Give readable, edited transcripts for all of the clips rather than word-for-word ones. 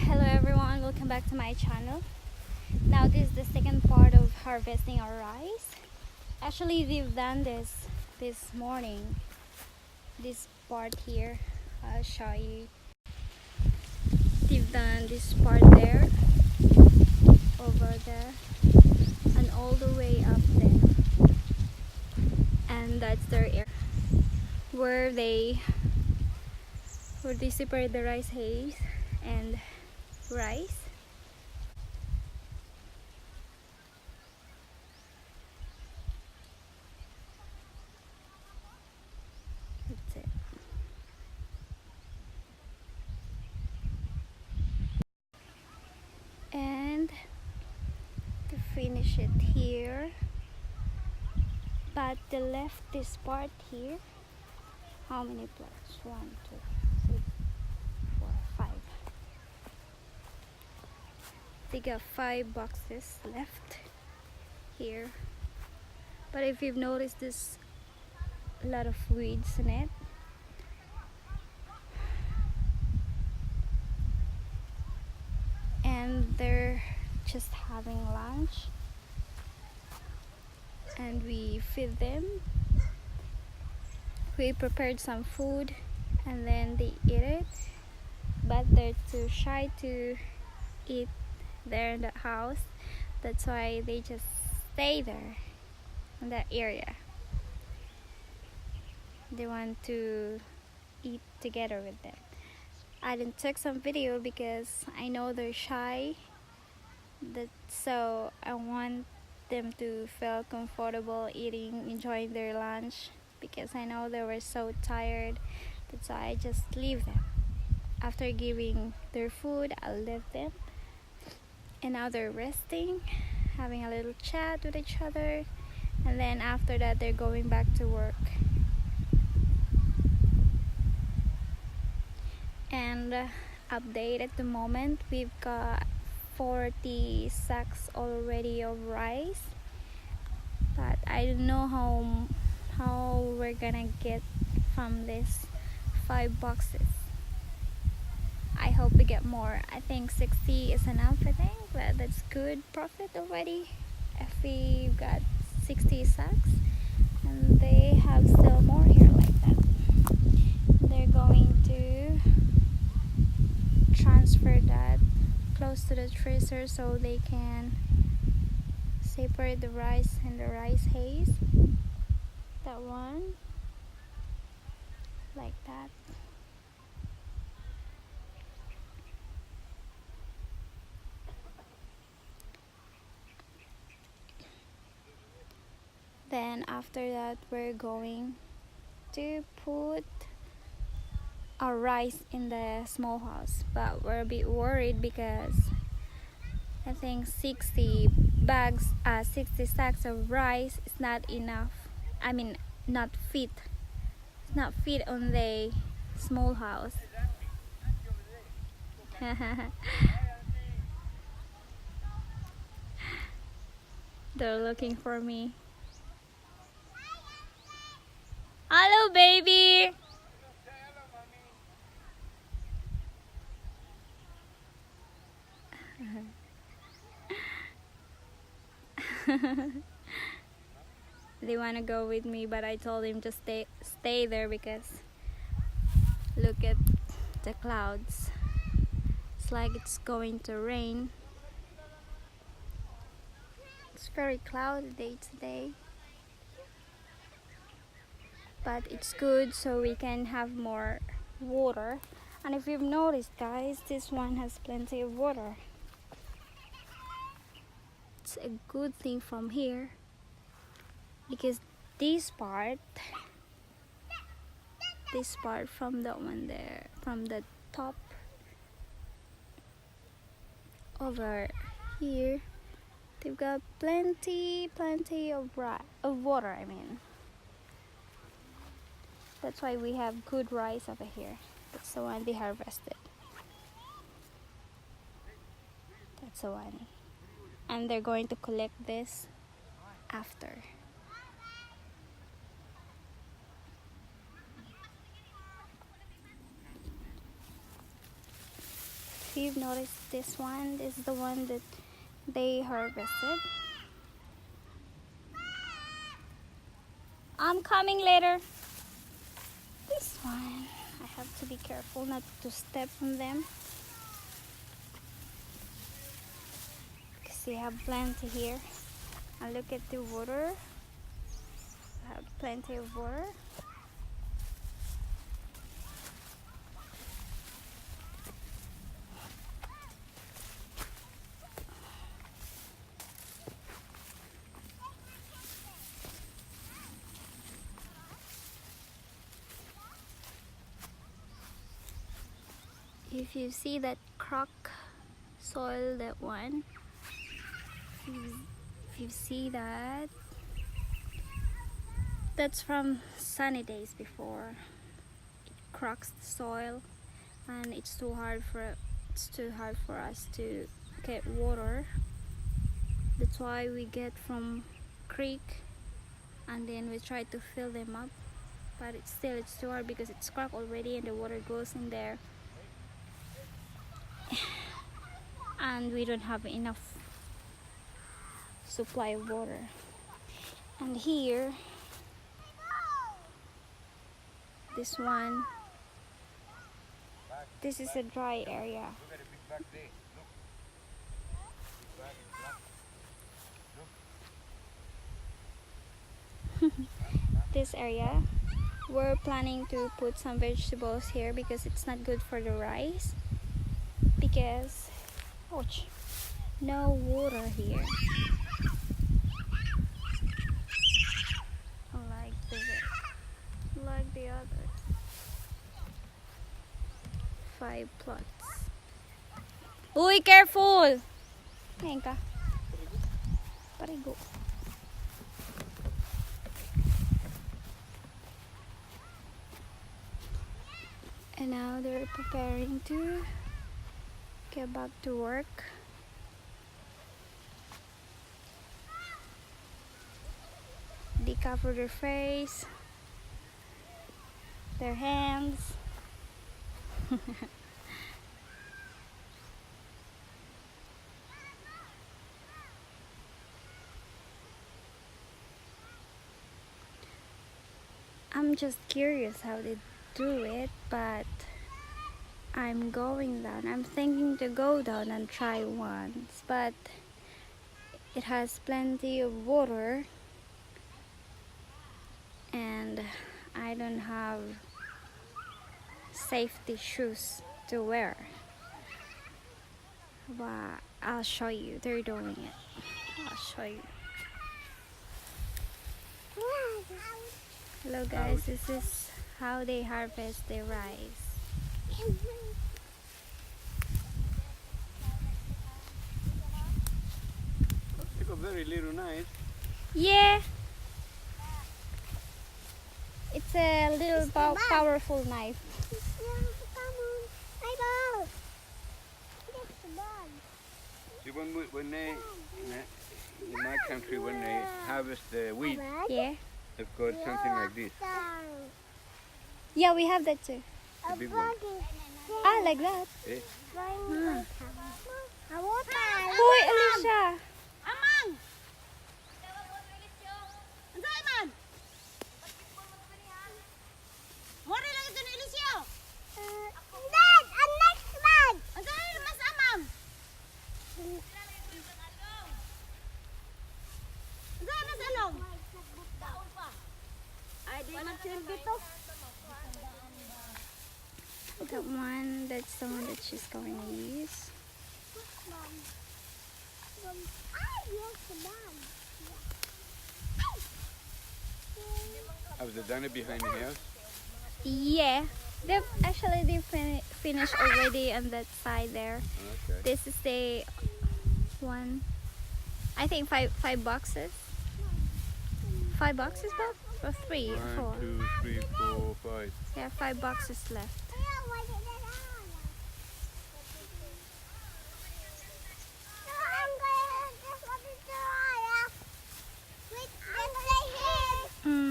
Hello everyone, welcome back to my channel. Now this is the second part of harvesting our rice. Actually we've done this morning. This part here, I'll show you. We've done this part there, over there, and all the way up there. And that's their area where they separate the rice hays and rice. That's it. And to finish it here, but they left this part here. How many plots? 1, 2, 3, 4, 5. They got 5 boxes left here. But if you've noticed, there's a lot of weeds in it. And they're just having lunch. And we feed them. We prepared some food and then they eat it. But they're too shy to eat there in the house. That's why they just stay there in that area. They want to eat together with them. I didn't take some video because I know they're shy. So I want them to feel comfortable eating, enjoying their lunch, because I know they were so tired. That's why I just leave them. After giving their food, I'll leave them. And now they're resting, having a little chat with each other. And then after that, they're going back to work. And update at the moment, we've got 40 sacks already of rice, but I don't know how we're gonna get from this 5 boxes. I hope we get more. I think 60 is enough. I think that's good profit already if we got 60 sacks, and they have still more here like that. They're going to transfer that close to the tracer so they can separate the rice and the rice hays. That one, like that. Then after that, we're going to put our rice in the small house, but we're a bit worried because I think 60 sacks of rice is not enough. I mean, not fit. It's not fit on the small house. They're looking for me. Hello, baby. They want to go with me, but I told him to stay there because look at the clouds. It's like it's going to rain. It's very cloudy day today, but it's good so we can have more water. And if you've noticed, guys, this one has plenty of water. It's a good thing from here because this part from that one there, from the top over here, they've got plenty of water. I mean, that's why we have good rice over here. That's the one they harvested. That's the one, and they're going to collect this after. If you've noticed this one, this is the one that they harvested. I'm coming later. This one, I have to be careful not to step on them. Because you have plenty here. And look at the water. I have plenty of water. If you see that crock soil, that one, if you see that, that's from sunny days before. It cracks the soil, and it's too hard for us to get water. That's why we get from creek, and then we try to fill them up, but it's too hard because it's cracked already, and the water goes in there. And we don't have enough supply of water. And here, this one, this is a dry area. This area, we're planning to put some vegetables here because it's not good for the rice, because ouch, no water here. Like the other 5 plots. Uy, careful! Ngayon ka. Parigo. And now they're preparing to get back to work. They cover their face, their hands. I'm just curious how they do it, but I'm going down. I'm thinking to go down and try once, but it has plenty of water and I don't have safety shoes to wear. But I'll show you. They're doing it. I'll show you. Hello guys, this is how they harvest the rice. It's a very little knife. Yeah. It's a little powerful knife. See, when they in my country, when they harvest the wheat, Yeah. they've got something like this. Yeah, we have that too. The big one. Ah, like that. Eh? Hoy, Alicia. Amang! Unsay man? Mori lang ito ni Eliseo. Dad, ang next man. Unsay mas amam? Unsay mas along? Ay di man silbi to. That one, that's the one that she's going to use. Have they done it behind the house? Yeah. They finished already on that side there. Okay. This is the one, I think five boxes. 5 boxes, Bob? Or 3 or 4? 1, 2, 3, 4, 5. Yeah, 5 boxes left.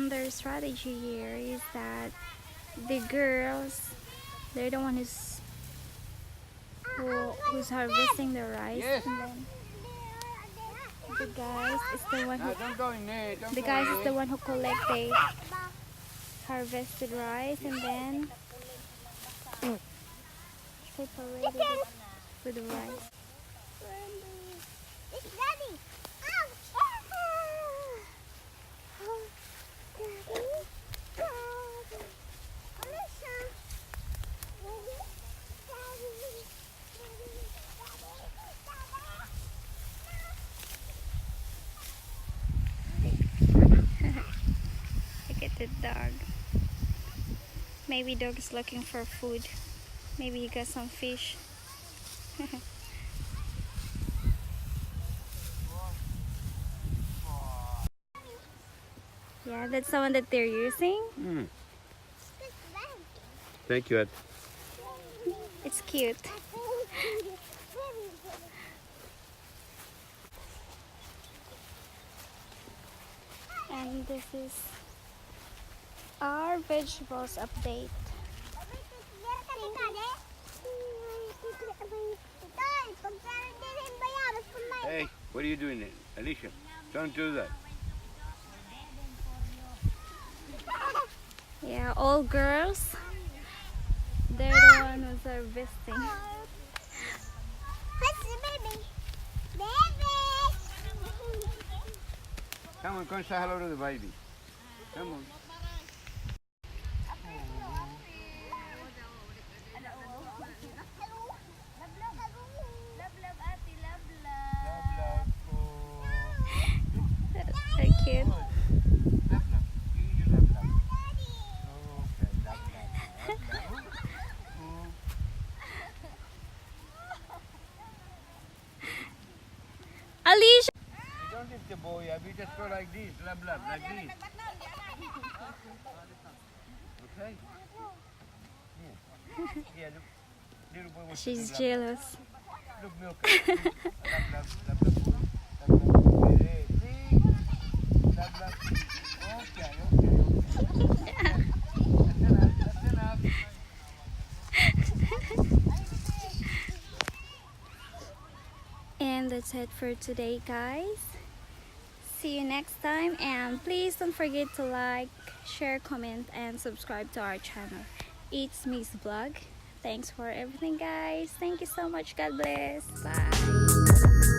Their strategy here is that the girls, they're the one who's harvesting the rice, Yes. and then the guys is the one who No, don't go in there. Don't the go guys in is there. the one who collect the harvested rice and then separated it with the rice. It's Daddy. Look at the dog. Maybe dog is looking for food. Maybe he got some fish. Yeah, that's the one that they're using. Mm. Thank you, Ed. It's cute. And this is our vegetables update. Hey, what are you doing there? Alicia, don't do that. Yeah, all girls. They're the one who's harvesting. Come on, come and say hello to the baby. Come on. They're cute. Alicia! You don't lift the boy up, you just go like this, love, like this. Okay? Yeah. Yeah, the little boy wants to She's do jealous. Look, milk. Love. Hey, see? Love. Okay. That's enough. And that's it for today, guys. See you next time, and please don't forget to like, share, comment, and subscribe to our channel. It's Miss Vlog. Thanks for everything, guys. Thank you so much. God bless. Bye.